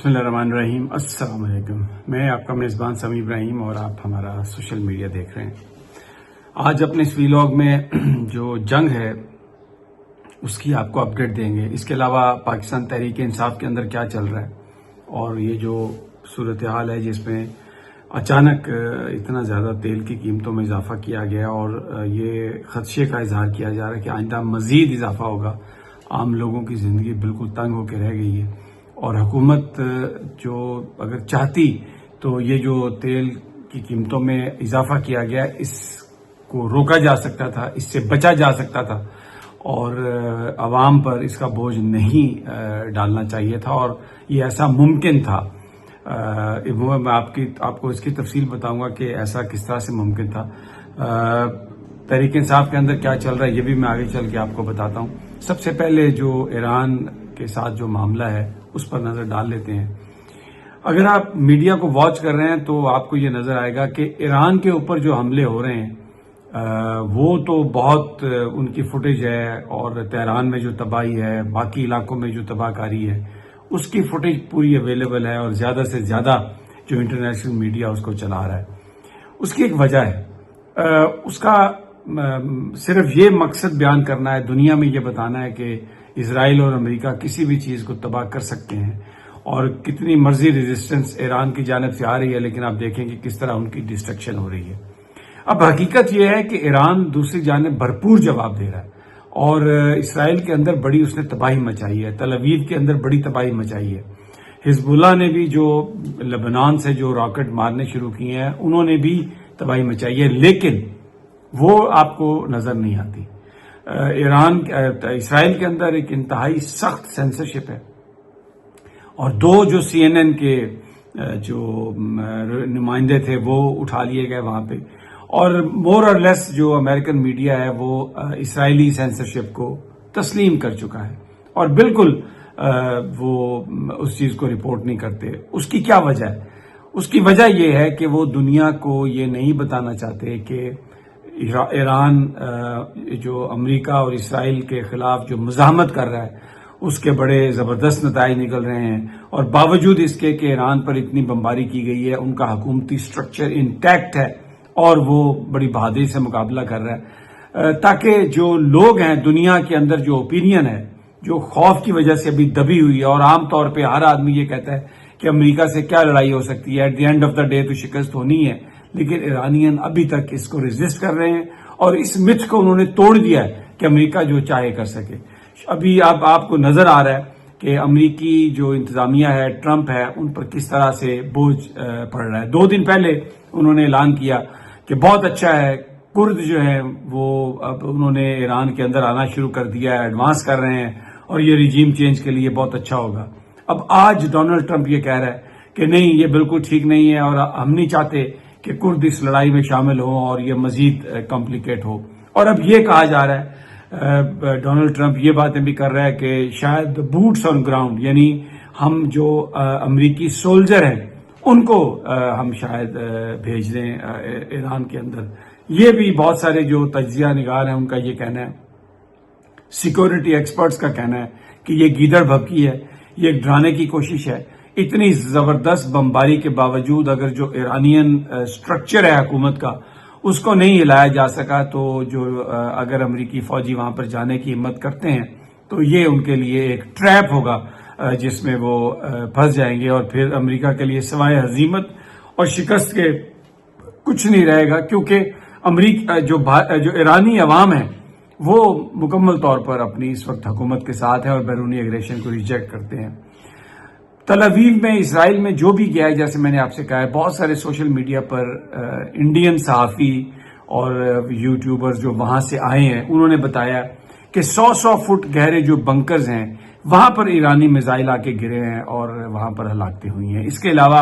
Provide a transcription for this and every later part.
بسم اللہ الرحمن الرحیم۔ السلام علیکم، میں آپ کا میزبان سمیع ابراہیم اور آپ ہمارا سوشل میڈیا دیکھ رہے ہیں۔ آج اپنے اس ویلاگ میں جو جنگ ہے اس کی آپ کو اپڈیٹ دیں گے، اس کے علاوہ پاکستان تحریک انصاف کے اندر کیا چل رہا ہے اور یہ جو صورتحال ہے جس میں اچانک اتنا زیادہ تیل کی قیمتوں میں اضافہ کیا گیا اور یہ خدشے کا اظہار کیا جا رہا ہے کہ آئندہ مزید اضافہ ہوگا، عام لوگوں کی زندگی بالکل تنگ ہو کے رہ گئی ہے اور حکومت جو اگر چاہتی تو یہ جو تیل کی قیمتوں میں اضافہ کیا گیا اس کو روکا جا سکتا تھا، اس سے بچا جا سکتا تھا اور عوام پر اس کا بوجھ نہیں ڈالنا چاہیے تھا اور یہ ایسا ممکن تھا۔ میں آپ کو اس کی تفصیل بتاؤں گا کہ ایسا کس طرح سے ممکن تھا۔ تحریک انصاف کے اندر کیا چل رہا ہے یہ بھی میں آگے چل کے آپ کو بتاتا ہوں۔ سب سے پہلے جو ایران کے ساتھ جو معاملہ ہے اس پر نظر ڈال لیتے ہیں۔ اگر آپ میڈیا کو واچ کر رہے ہیں تو آپ کو یہ نظر آئے گا کہ ایران کے اوپر جو حملے ہو رہے ہیں وہ تو بہت ان کی فوٹیج ہے اور تہران میں جو تباہی ہے، باقی علاقوں میں جو تباہ کاری ہے اس کی فوٹیج پوری اویلیبل ہے اور زیادہ سے زیادہ جو انٹرنیشنل میڈیا اس کو چلا رہا ہے۔ اس کی ایک وجہ ہے، اس کا صرف یہ مقصد بیان کرنا ہے، دنیا میں یہ بتانا ہے کہ اسرائیل اور امریکہ کسی بھی چیز کو تباہ کر سکتے ہیں اور کتنی مرضی ریزسٹنس ایران کی جانب سے آ رہی ہے لیکن آپ دیکھیں کہ کس طرح ان کی ڈسٹرکشن ہو رہی ہے۔ اب حقیقت یہ ہے کہ ایران دوسری جانب بھرپور جواب دے رہا ہے اور اسرائیل کے اندر بڑی اس نے تباہی مچائی ہے، تل اویو کے اندر بڑی تباہی مچائی ہے۔ حزب اللہ نے بھی جو لبنان سے جو راکٹ مارنے شروع کیے ہیں انہوں نے بھی تباہی مچائی ہے، لیکن وہ آپ کو نظر نہیں آتی۔ اسرائیل کے اندر ایک انتہائی سخت سینسرشپ ہے اور دو جو سی این این کے جو نمائندے تھے وہ اٹھا لیے گئے وہاں پہ اور مور اور لیس جو امریکن میڈیا ہے وہ اسرائیلی سینسرشپ کو تسلیم کر چکا ہے اور بالکل وہ اس چیز کو رپورٹ نہیں کرتے۔ اس کی کیا وجہ ہے؟ اس کی وجہ یہ ہے کہ وہ دنیا کو یہ نہیں بتانا چاہتے کہ ایران جو امریکہ اور اسرائیل کے خلاف جو مزاحمت کر رہا ہے اس کے بڑے زبردست نتائج نکل رہے ہیں اور باوجود اس کے کہ ایران پر اتنی بمباری کی گئی ہے ان کا حکومتی سٹرکچر انٹیکٹ ہے اور وہ بڑی بہادری سے مقابلہ کر رہا ہے، تاکہ جو لوگ ہیں دنیا کے اندر جو اوپینین ہے جو خوف کی وجہ سے ابھی دبی ہوئی ہے اور عام طور پہ ہر آدمی یہ کہتا ہے کہ امریکہ سے کیا لڑائی ہو سکتی ہے، at the end of the day تو شکست ہونی ہے، لیکن ایرانین ابھی تک اس کو ریزسٹ کر رہے ہیں اور اس متھ کو انہوں نے توڑ دیا ہے کہ امریکہ جو چاہے کر سکے۔ ابھی آپ کو نظر آ رہا ہے کہ امریکی جو انتظامیہ ہے، ٹرمپ ہے، ان پر کس طرح سے بوجھ پڑ رہا ہے۔ 2 دن پہلے انہوں نے اعلان کیا کہ بہت اچھا ہے، کرد جو ہیں وہ اب انہوں نے ایران کے اندر آنا شروع کر دیا ہے، ایڈوانس کر رہے ہیں اور یہ ریجیم چینج کے لیے بہت اچھا ہوگا۔ اب آج ڈونلڈ ٹرمپ یہ کہہ رہا ہے کہ نہیں، یہ بالکل ٹھیک نہیں ہے اور ہم نہیں چاہتے کہ کرد اس لڑائی میں شامل ہوں اور یہ مزید کمپلیکیٹ ہو۔ اور اب یہ کہا جا رہا ہے، ڈونلڈ ٹرمپ یہ باتیں بھی کر رہا ہے کہ شاید بوٹس آن گراؤنڈ، یعنی ہم جو امریکی سولجر ہیں ان کو ہم شاید بھیج دیں ایران کے اندر۔ یہ بھی بہت سارے جو تجزیہ نگار ہیں ان کا یہ کہنا ہے، سیکورٹی ایکسپرٹس کا کہنا ہے کہ یہ گیدڑ بھبکی ہے، یہ ایک ڈرانے کی کوشش ہے۔ اتنی زبردست بمباری کے باوجود اگر جو ایرانین سٹرکچر ہے حکومت کا اس کو نہیں ہلایا جا سکا تو جو اگر امریکی فوجی وہاں پر جانے کی ہمت کرتے ہیں تو یہ ان کے لیے ایک ٹریپ ہوگا جس میں وہ پھنس جائیں گے اور پھر امریکہ کے لیے سوائے ہزیمت اور شکست کے کچھ نہیں رہے گا، کیونکہ امریکہ جو ایرانی عوام ہے وہ مکمل طور پر اپنی اس وقت حکومت کے ساتھ ہے اور بیرونی اگریشن کو ریجیکٹ کرتے ہیں۔ تل اویو میں اسرائیل میں جو بھی گیا ہے، جیسے میں نے آپ سے کہا ہے، بہت سارے سوشل میڈیا پر انڈین صحافی اور یوٹیوبرز جو وہاں سے آئے ہیں انہوں نے بتایا کہ 100 فٹ گہرے جو بنکرز ہیں وہاں پر ایرانی میزائل آ کے گرے ہیں اور وہاں پر ہلاکتیں ہوئی ہیں۔ اس کے علاوہ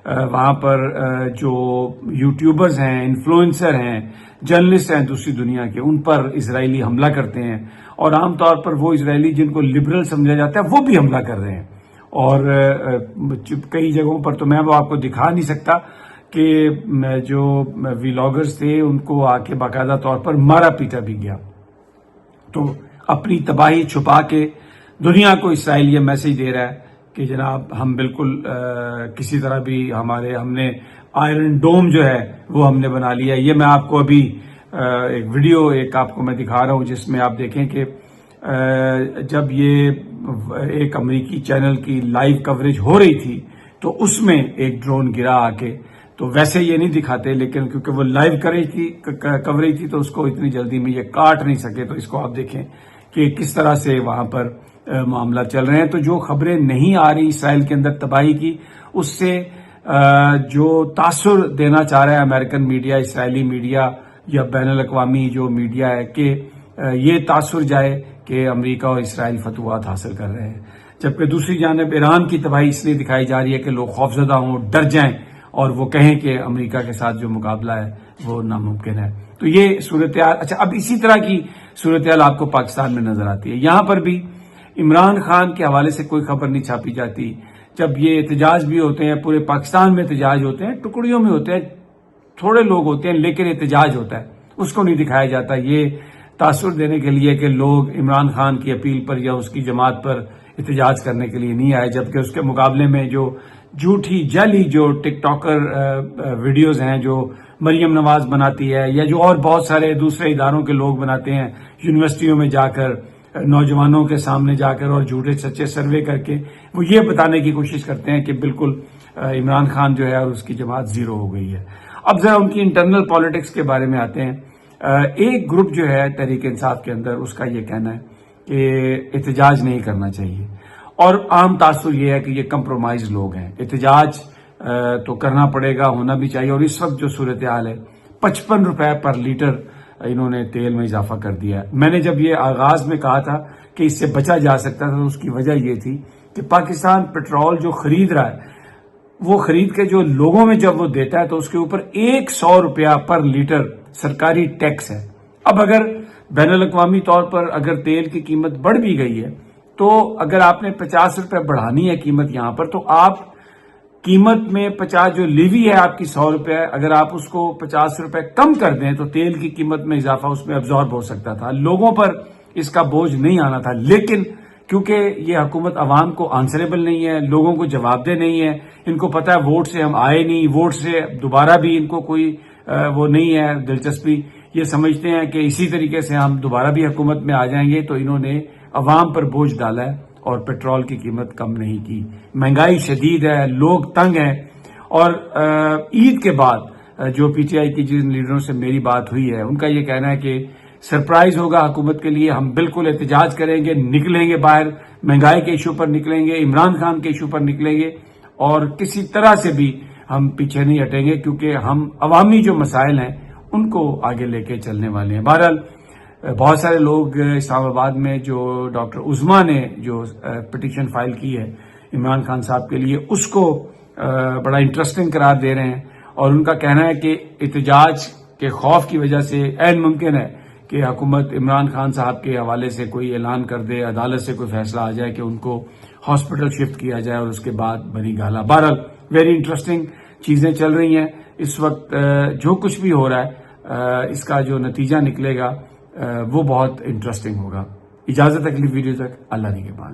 وہاں پر جو یوٹیوبرز ہیں، انفلوئنسر ہیں، جرنلسٹ ہیں دوسری دنیا کے، ان پر اسرائیلی حملہ کرتے ہیں اور عام طور پر وہ اسرائیلی جن کو لبرل سمجھا جاتا ہے وہ بھی حملہ کر رہے ہیں اور کئی جگہوں پر تو میں وہ آپ کو دکھا نہیں سکتا کہ جو ویلاگرز تھے ان کو آ کے باقاعدہ طور پر مارا پیٹا بھی گیا۔ تو اپنی تباہی چھپا کے دنیا کو اسرائیل یہ میسج دے رہا ہے کہ جناب ہم بالکل کسی طرح بھی ہم نے آئرن ڈوم جو ہے وہ ہم نے بنا لیا. یہ میں آپ کو ابھی ایک ویڈیو آپ کو میں دکھا رہا ہوں جس میں آپ دیکھیں کہ جب یہ ایک امریکی چینل کی لائیو کوریج ہو رہی تھی تو اس میں ایک ڈرون گرا آ کے. تو ویسے یہ نہیں دکھاتے لیکن کیونکہ وہ لائیو کوریج تھی تو اس کو اتنی جلدی میں یہ کاٹ نہیں سکے. تو اس کو آپ دیکھیں کہ کس طرح سے وہاں پر معاملہ چل رہے ہیں. تو جو خبریں نہیں آ رہی اسرائیل کے اندر تباہی کی، اس سے جو تاثر دینا چاہ رہا ہے امریکن میڈیا، اسرائیلی میڈیا یا بین الاقوامی جو میڈیا ہے کہ یہ تاثر جائے کہ امریکہ اور اسرائیل فتوحات حاصل کر رہے ہیں. جبکہ دوسری جانب ایران کی تباہی اس لیے دکھائی جا رہی ہے کہ لوگ خوفزدہ ہوں، ڈر جائیں اور وہ کہیں کہ امریکہ کے ساتھ جو مقابلہ ہے وہ ناممکن ہے. تو یہ صورتحال. اچھا، اب اسی طرح کی صورتحال آپ کو پاکستان میں نظر آتی ہے. یہاں پر بھی عمران خان کے حوالے سے کوئی خبر نہیں چھاپی جاتی. جب یہ احتجاج بھی ہوتے ہیں، پورے پاکستان میں احتجاج ہوتے ہیں، ٹکڑیوں میں ہوتے ہیں، تھوڑے لوگ ہوتے ہیں لیکن احتجاج ہوتا ہے، اس کو نہیں دکھایا جاتا. یہ تاثر دینے کے لیے کہ لوگ عمران خان کی اپیل پر یا اس کی جماعت پر احتجاج کرنے کے لیے نہیں آئے. جبکہ اس کے مقابلے میں جو جھوٹی جعلی جو ٹک ٹاکر ویڈیوز ہیں جو مریم نواز بناتی ہے یا جو اور بہت سارے دوسرے اداروں کے لوگ بناتے ہیں، یونیورسٹیوں میں جا کر، نوجوانوں کے سامنے جا کر اور جھوٹے سچے سروے کر کے وہ یہ بتانے کی کوشش کرتے ہیں کہ بالکل عمران خان جو ہے اور اس کی جماعت زیرو ہو گئی ہے. اب ذرا ان کی انٹرنل پالیٹکس کے بارے میں آتے ہیں. ایک گروپ جو ہے تحریک انصاف کے اندر، اس کا یہ کہنا ہے کہ احتجاج نہیں کرنا چاہیے، اور عام تاثر یہ ہے کہ یہ کمپرومائز لوگ ہیں. احتجاج تو کرنا پڑے گا، ہونا بھی چاہیے. اور اس وقت جو صورتحال ہے، 55 روپے پر لیٹر انہوں نے تیل میں اضافہ کر دیا ہے. میں نے جب یہ آغاز میں کہا تھا کہ اس سے بچا جا سکتا تھا تو اس کی وجہ یہ تھی کہ پاکستان پیٹرول جو خرید رہا ہے وہ خرید کے جو لوگوں میں جب وہ دیتا ہے تو اس کے اوپر 100 روپیہ پر لیٹر سرکاری ٹیکس ہے. اب اگر بین الاقوامی طور پر اگر تیل کی قیمت بڑھ بھی گئی ہے تو اگر آپ نے 50 روپے بڑھانی ہے قیمت یہاں پر، تو آپ قیمت میں 50 جو لیوی ہے آپ کی 100 روپے، اگر آپ اس کو 50 روپے کم کر دیں تو تیل کی قیمت میں اضافہ اس میں ابزارب ہو سکتا تھا، لوگوں پر اس کا بوجھ نہیں آنا تھا. لیکن کیونکہ یہ حکومت عوام کو آنسریبل نہیں ہے، لوگوں کو جواب دہ نہیں ہے، ان کو پتا ہے ووٹ سے ہم آئے نہیں، ووٹ سے دوبارہ بھی ان کو کوئی وہ نہیں ہے دلچسپی، یہ سمجھتے ہیں کہ اسی طریقے سے ہم دوبارہ بھی حکومت میں آ جائیں گے. تو انہوں نے عوام پر بوجھ ڈالا ہے اور پیٹرول کی قیمت کم نہیں کی. مہنگائی شدید ہے، لوگ تنگ ہیں. اور عید کے بعد جو پی ٹی آئی کی جن لیڈروں سے میری بات ہوئی ہے ان کا یہ کہنا ہے کہ سرپرائز ہوگا حکومت کے لیے، ہم بالکل احتجاج کریں گے، نکلیں گے باہر، مہنگائی کے ایشو پر نکلیں گے، عمران خان کے ایشو پر نکلیں گے، اور کسی طرح سے بھی ہم پیچھے نہیں ہٹیں گے کیونکہ ہم عوامی جو مسائل ہیں ان کو آگے لے کے چلنے والے ہیں. بہرحال بہت سارے لوگ اسلام آباد میں جو ڈاکٹر عظما نے جو پٹیشن فائل کی ہے عمران خان صاحب کے لیے، اس کو بڑا انٹرسٹنگ قرار دے رہے ہیں. اور ان کا کہنا ہے کہ احتجاج کے خوف کی وجہ سے عین ممکن ہے کہ حکومت عمران خان صاحب کے حوالے سے کوئی اعلان کر دے، عدالت سے کوئی فیصلہ آ جائے کہ ان کو ہاسپٹل شفٹ کیا جائے اور اس کے بعد بری گالا. بہرحال ویری انٹرسٹنگ چیزیں چل رہی ہیں اس وقت. جو کچھ بھی ہو رہا ہے اس کا جو نتیجہ نکلے گا وہ بہت انٹرسٹنگ ہوگا. اجازت اگلی ویڈیو تک، اللہ نگہبان.